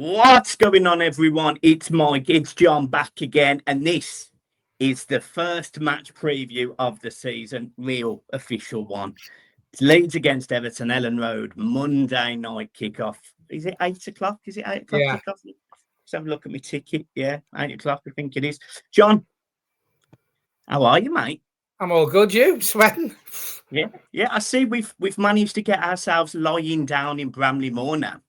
What's going on, everyone? It's Mike, it's John back again, and this is the first match preview of the season, real official one. It's Leeds against Everton, Ellen Road, Monday night kickoff. Is it 8 o'clock? Is it 8 o'clock Yeah. kickoff? Let's have a look at my ticket. Yeah, 8 o'clock, I think it is. John, how are you, mate? I'm all good. You sweating? Yeah. I see we've managed to get ourselves lying down in Bramley Moor now.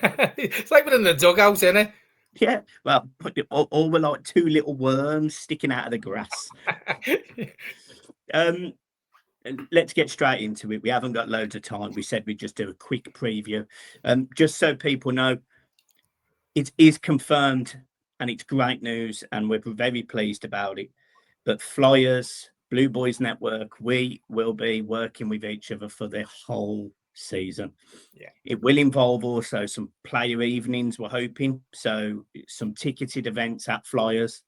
It's like we're in the dugout, isn't it? Yeah, well, all were like two little worms sticking out of the grass. Let's get straight into it. We haven't got loads of time. We said we'd just do a quick preview. Just so people know, it is confirmed and it's great news, and we're very pleased about it. But Flyers, Blue Boys Network, we will be working with each other for the whole season. Yeah. It will involve also some player evenings, we're hoping. So some ticketed events at Flyers,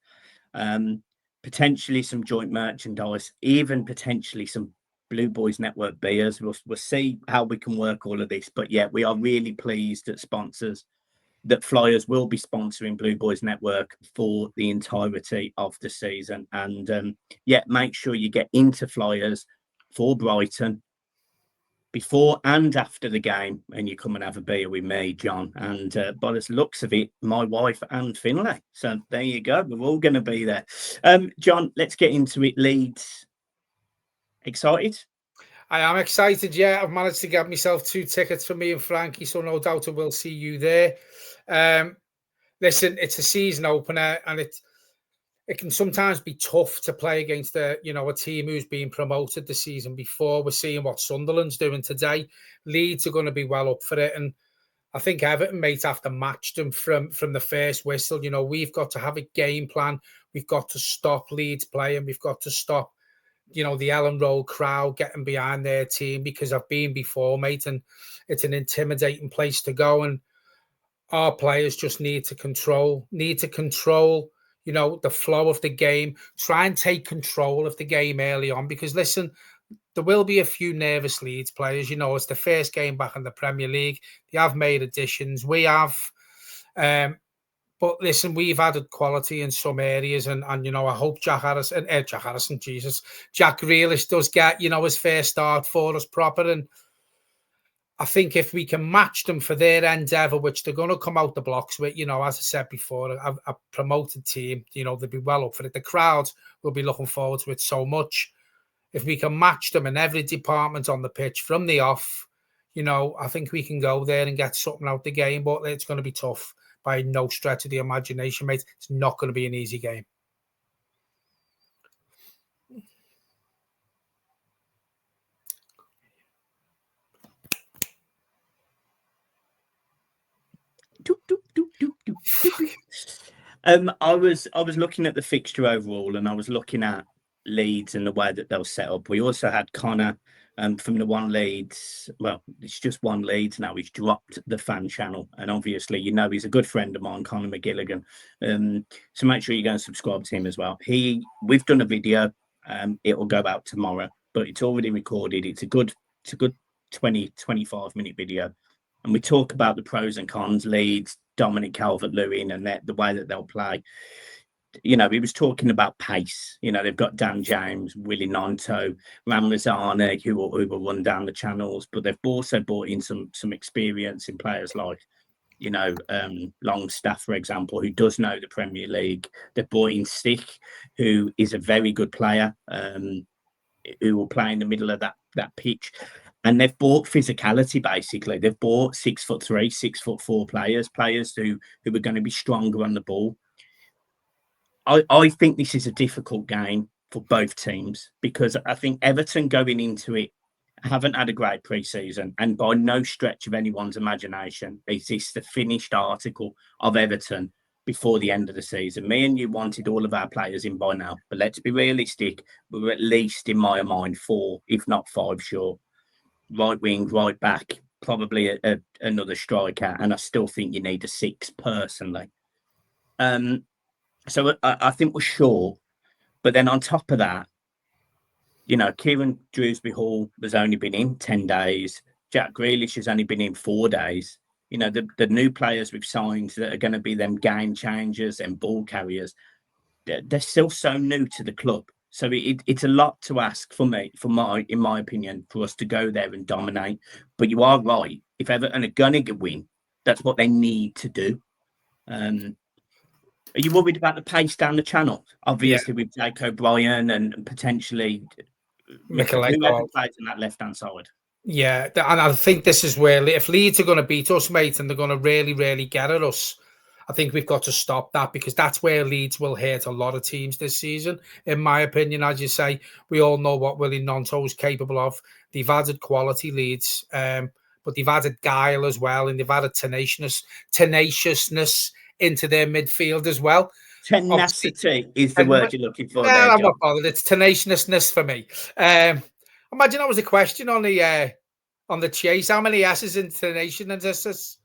potentially some joint merchandise, even potentially some Blue Boys Network beers. We'll see how we can work all of this. But yeah, we are really pleased that Flyers will be sponsoring Blue Boys Network for the entirety of the season. And make sure you get into Flyers for Brighton before and after the game, and you come and have a beer with me, John, and by the looks of it, my wife and Finlay. So there you go. We're all going to be there. John, let's get into it. Leeds, excited? I am excited. Yeah, I've managed to get myself 2 tickets for me and Frankie, so no doubt I will see you there. Listen, it's a season opener, and it can sometimes be tough to play against a team who's been promoted the season before. We're seeing what Sunderland's doing today. Leeds are going to be well up for it, and I think Everton might have to match them from the first whistle. We've got to have a game plan. We've got to stop Leeds playing. We've got to stop, the Ellen Road crowd getting behind their team, because I've been before, mate, and it's an intimidating place to go. And our players just need to control, the flow of the game. Try and take control of the game early on, because listen, there will be a few nervous Leeds players. It's the first game back in the Premier League. They have made additions. We have. But listen, we've added quality in some areas, and I hope Jack Grealish does get, his first start for us proper. And I think if we can match them for their endeavour, which they're going to come out the blocks with, as I said before, a promoted team, they'll be well up for it. The crowd will be looking forward to it so much. If we can match them in every department on the pitch from the off, I think we can go there and get something out the game. But it's going to be tough by no stretch of the imagination, mate. It's not going to be an easy game. I was looking at the fixture overall, and I was looking at Leeds and the way that they'll set up. We also had Conor from the One Leeds. Well, it's just One Leeds now. He's dropped the fan channel, and obviously, he's a good friend of mine, Conor McGilligan. So make sure you go and subscribe to him as well. We've done a video. It will go out tomorrow, but it's already recorded. It's a good 20-25 minute video, and we talk about the pros and cons. Leeds, Dominic Calvert-Lewin, and the way that they'll play. He was talking about pace. They've got Dan James, Willie Nanto, Ramazani, who will run down the channels, but they've also brought in some experience in players like, Longstaff, for example, who does know the Premier League. They've brought in Stick, who is a very good player, who will play in the middle of that pitch. And they've bought physicality, basically. They've bought 6'3", 6'4" players who are going to be stronger on the ball. I think this is a difficult game for both teams, because I think Everton going into it haven't had a great pre-season, and by no stretch of anyone's imagination is this the finished article of Everton before the end of the season. Me and you wanted all of our players in by now, but let's be realistic. We're at least, in my mind, 4, if not 5 short. Right wing, right back, probably another striker, and I still think you need a 6 personally. So I think we're short, but then on top of that, Kieran Dewsbury Hall has only been in 10 days. Jack Grealish has only been in 4 days. You know, the new players we've signed that are going to be them game changers and ball carriers, they're still so new to the club. So it's a lot to ask for me, in my opinion, for us to go there and dominate. But you are right. If Everton are going to win, that's what they need to do. Are you worried about the pace down the channel? Obviously, with Jake O'Brien and potentially whoever Michaelenko. plays on that left-hand side. Yeah, and I think this is where if Leeds are going to beat us, mate, and they're going to really, really get at us, I think we've got to stop that, because that's where Leeds will hurt a lot of teams this season, in my opinion. As you say, we all know what Willie Gnonto is capable of. They've added quality, Leeds, but they've added guile as well, and they've added tenaciousness into their midfield as well. Tenacity Obviously, is the word you're looking for there, I'm John. not bothered. It's tenaciousness for me. Imagine that was the question on the chase. How many S's in tenaciousness?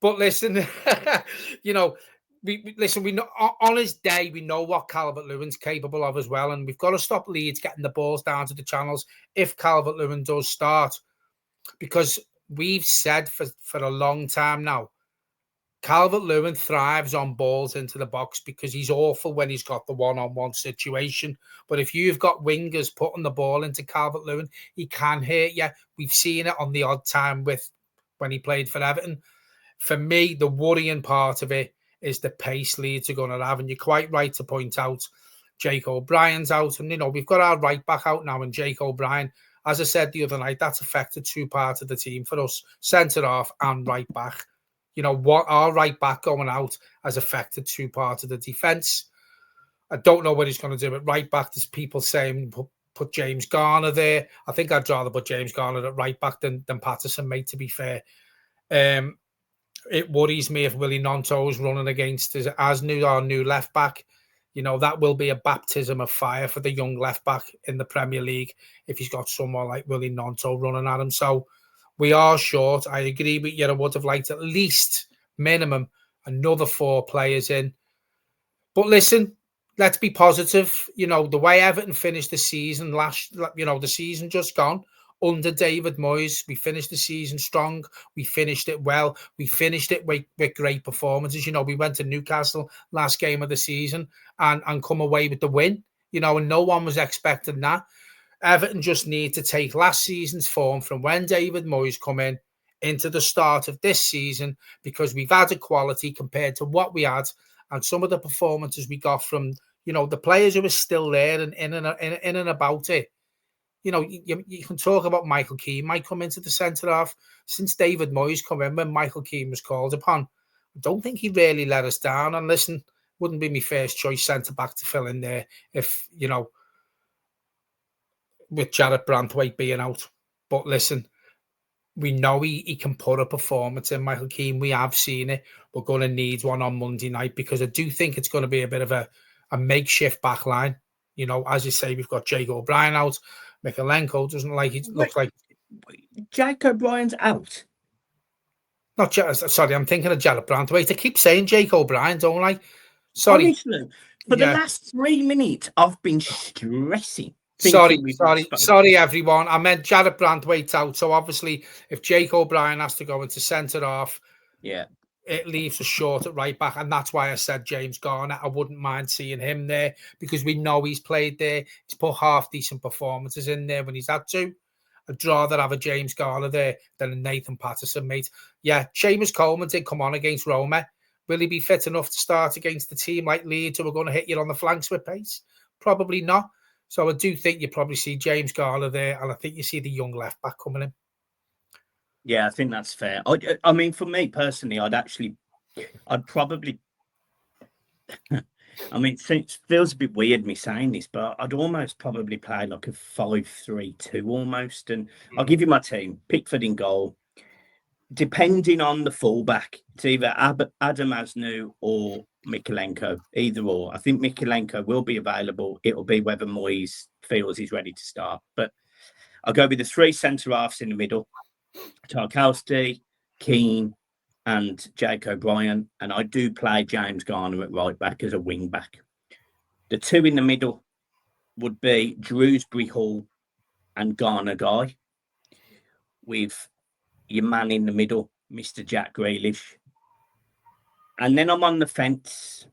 But listen, you know, we know on his day, we know what Calvert-Lewin's capable of as well, and we've got to stop Leeds getting the balls down to the channels if Calvert-Lewin does start, because we've said for a long time now, Calvert-Lewin thrives on balls into the box because he's awful when he's got the one-on-one situation. But if you've got wingers putting the ball into Calvert-Lewin, he can hit you. We've seen it on the odd time with when he played for Everton. For me, the worrying part of it is the pace Leeds are going to have. And you're quite right to point out Jake O'Brien's out. And, we've got our right back out now, and Jake O'Brien, as I said the other night, that's affected two parts of the team for us, centre-half and right back. What our right back going out has affected two parts of the defence. I don't know what he's going to do at right back. There's people saying put James Garner there. I think I'd rather put James Garner at right back than Patterson, mate, to be fair. It worries me if Willie Gnonto is running against our new left back. That will be a baptism of fire for the young left back in the Premier League if he's got someone like Willie Gnonto running at him. So we are short. I agree with you. I would have liked at least minimum another 4 players in. But listen, let's be positive. The way Everton finished the season the season just gone under David Moyes, we finished the season strong. We finished it well. We finished it with great performances. We went to Newcastle last game of the season and come away with the win. And no one was expecting that. Everton just need to take last season's form from when David Moyes come in into the start of this season, because we've added quality compared to what we had, and some of the performances we got from the players who are still there and in and about it. You can talk about Michael Keane might come into the centre half. Since David Moyes come in, when Michael Keane was called upon, I don't think he really let us down. And listen, wouldn't be my first choice centre back to fill in there if with Jarrett Branthwaite being out. But listen, we know he can put a performance in, Michael Keane. We have seen it. We're going to need one on Monday night, because I do think it's going to be a bit of a makeshift back line. As you say, we've got Jake O'Brien out. Michaelenko doesn't like it. Looks like Jake O'Brien's out. Not sorry, I'm thinking of Jarrett Branthwaite. I keep saying Jake O'Brien, don't I? Sorry. Honestly, for the last 3 minutes, I've been stressing. Sorry, everyone. I meant Jarrett Branthwaite out. So obviously, if Jake O'Brien has to go into centre half, it leaves us short at right back, and that's why I said James Garner. I wouldn't mind seeing him there, because we know he's played there. He's put half decent performances in there when he's had to. I'd rather have a James Garner there than a Nathan Patterson, mate. Yeah, Seamus Coleman did come on against Roma. Will he be fit enough to start against the team like Leeds, who are going to hit you on the flanks with pace? Probably not. So I do think you probably see James Garner there, and I think you see the young left back coming in. Yeah, I think that's fair. I mean, for me personally, I'd probably. I mean, it feels a bit weird me saying this, but I'd almost probably play like a 5-3-2 almost. And I'll give you my team: Pickford in goal. Depending on the fullback, it's either Adam Asnu or Michaelenko, either or. I think Michaelenko will be available. It'll be whether Moyes feels he's ready to start. But I'll go with the 3 centre-halves in the middle: Tarkowski, Keane, and Jake O'Brien. And I do play James Garner at right back as a wing back. The 2 in the middle would be Drewsbury Hall and Garner Guy, with your man in the middle Mr. Jack Grealish. And then I'm on the fence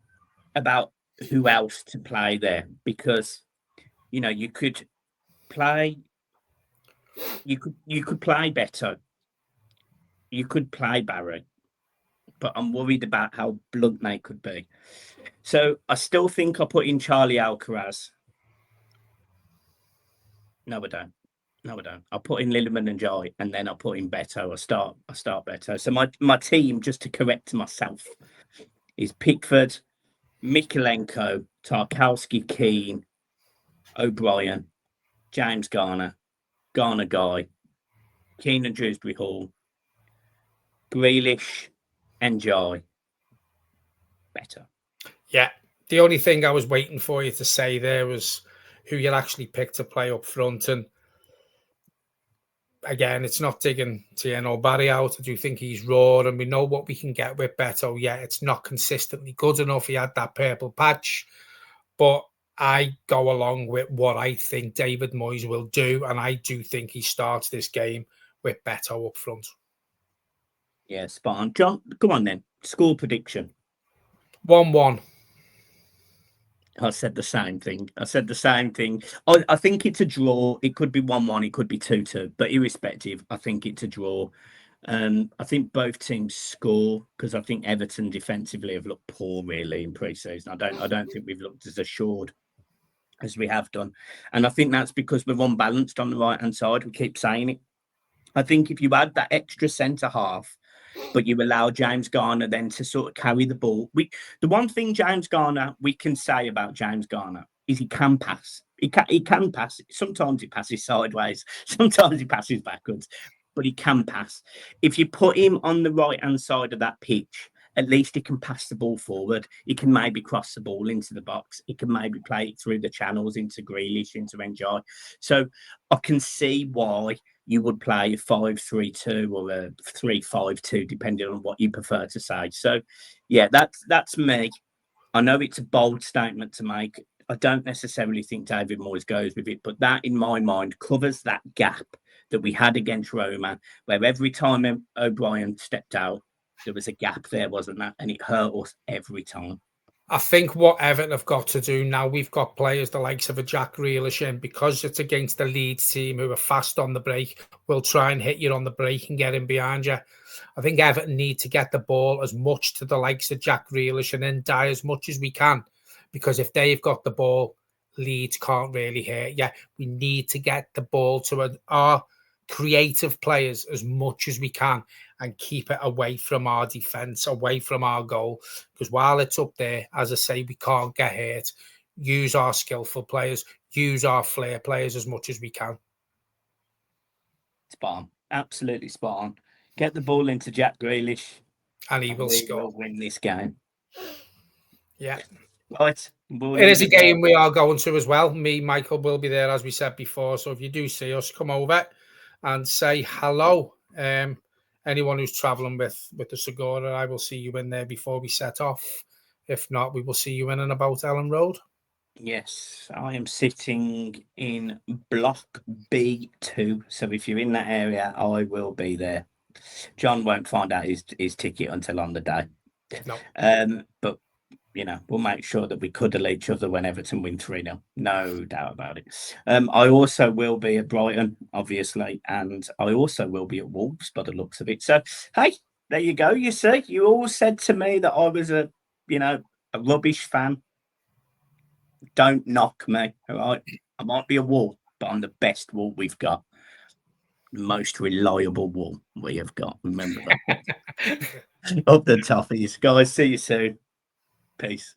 about who else to play there because, you could play, you could play Beto, you could play Barry, but I'm worried about how blunt they could be. So I still think I put in Charlie Alcaraz. No, I don't. No, I don't. I'll put in Lilliman and Jai, and then I'll put in Beto. I start Beto. So my team, just to correct myself, is Pickford, Mikolenko, Tarkowski, Keane, O'Brien, James Garner, Garner Guy, Keane and Dewsbury Hall, Grealish, and Jai. Better. Yeah. The only thing I was waiting for you to say there was who you'd actually pick to play up front. And again, it's not digging Tieno Barry out. I do think he's raw, and we know what we can get with Beto. Yeah, it's not consistently good enough. He had that purple patch, but I go along with what I think David Moyes will do, and I do think he starts this game with Beto up front. Yeah, spot on. John, come on then. Score prediction. 1-1. I said the same thing. I think it's a draw. It could be 1-1. It could be 2-2. But irrespective, I think it's a draw. I think both teams score because I think Everton defensively have looked poor really in pre-season. I don't think we've looked as assured as we have done, and I think that's because we're unbalanced on the right hand side. We keep saying it. I think if you add that extra centre half, but you allow James Garner then to sort of carry the ball. The one thing we can say about James Garner is he can pass. He can pass. Sometimes he passes sideways, sometimes he passes backwards, but he can pass. If you put him on the right-hand side of that pitch, at least he can pass the ball forward. He can maybe cross the ball into the box. He can maybe play it through the channels into Grealish, into Enjoy. So I can see why you would play a 5-3-2 or a 3-5-2, depending on what you prefer to say. So, yeah, that's me. I know it's a bold statement to make. I don't necessarily think David Moyes goes with it, but that, in my mind, covers that gap that we had against Roma, where every time O'Brien stepped out, there was a gap there, wasn't that? And it hurt us every time. I think what Everton have got to do now, we've got players the likes of a Jack Grealish in, because it's against the Leeds team who are fast on the break, will try and hit you on the break and get in behind you. I think Everton need to get the ball as much to the likes of Jack Grealish and then die as much as we can, because if they've got the ball, Leeds can't really hit. Yeah, we need to get the ball to our creative players as much as we can and keep it away from our defence, away from our goal. Because while it's up there, as I say, we can't get hurt. Use our skillful players, use our flair players as much as we can. Spot on. Absolutely spot on. Get the ball into Jack Grealish. And he will score. We'll win this game. Yeah. Right. It is a game we are going to as well. Me, Michael, will be there, as we said before. So if you do see us, come over and say hello. Anyone who's travelling with the Segura, I will see you in there before we set off. If not, we will see you in and about Ellen Road. Yes, I am sitting in block B2. So if you're in that area, I will be there. John won't find out his ticket until on the day. No. But we'll make sure that we cuddle each other when Everton win 3-0. No doubt about it. I also will be at Brighton, obviously, and I also will be at Wolves by the looks of it. So, hey, there you go. You see, you all said to me that I was a rubbish fan. Don't knock me, all right? I might be a Wall, but I'm the best Wall we've got. The most reliable Wall we have got. Remember that. Up the toughies. Guys, see you soon. Peace.